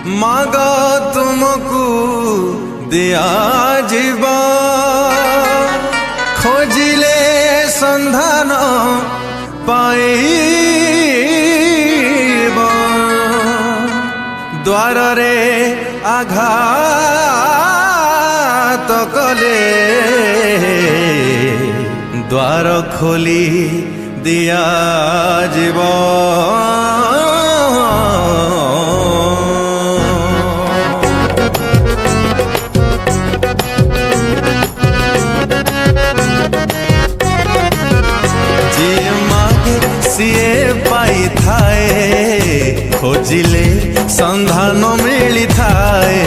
माग तुमको दिया जीवा खोजिले संधान पाइब द्वार रे आघात कले द्वार खोली दिया जीवा सीए पाई थाए खोजिले संधान मिली थाए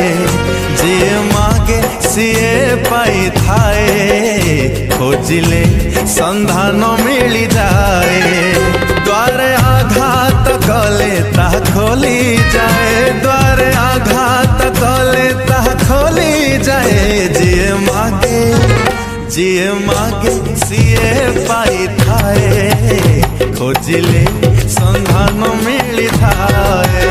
जे मागे सीए पाई थाए खोजिले संधान मिली जाए द्वार आघात कले ता खोली जाए द्वार आघात कले ता खोली जाए जे मागे सीए पाई थाए खोजिले संधान मिली थाए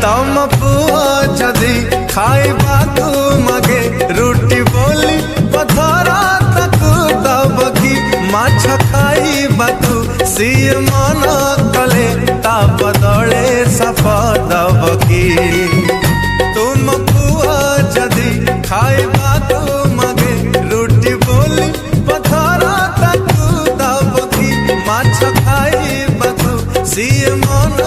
तम पुआ जदि खाइबा तू मगे रोटी बोली पथरा तकू दबकी माछ खाइबा तू सीए मन कले ता बदले सफ दबकी तुम पुआ जदि खाइबा तू मगे रोटी बोली पथरा तकू दबकी माछ खाइबा तू सीए मन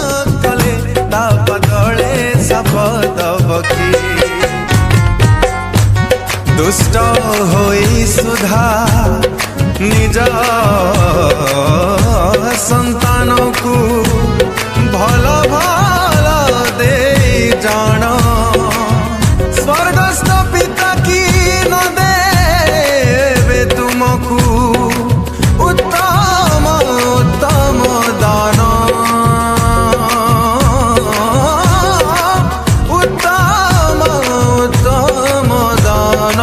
कले ता बदले सफ दबकी दुष्ट होई सुधा निज संतान को भल भल दे जान स्वर्गस्थ पिता की न देवे तुमको उत्तम उत्तम दान उत्तम उत्तम दान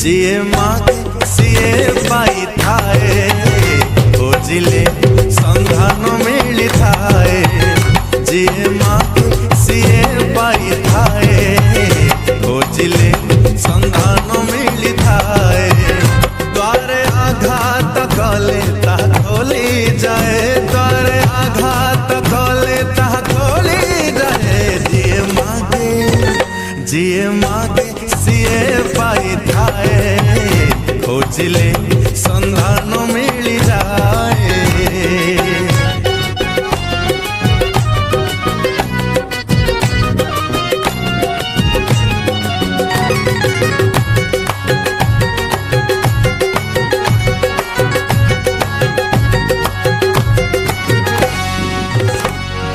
जे मागे सीए पाई थाए खोजिले संधान मिली थाए जे मागे सीए पाई थाए खोजिले संधान मिली थाए द्वार आघात कले ता खोली जाए द्वार आघात कले ता खोली जाए जे मागे सीए पाई थाए खोजिले संधान मिली जाए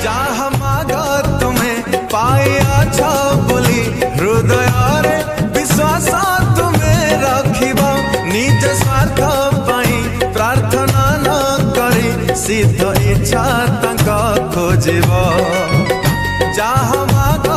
जहाँ माग तुम्हें पाया छ बोली हृदय रे विश्वास तुम्हें रखिबा निज स्वार्थ पाई प्रार्थना न करी सिद्ध इच्छा तक खोजिब जहाँ माग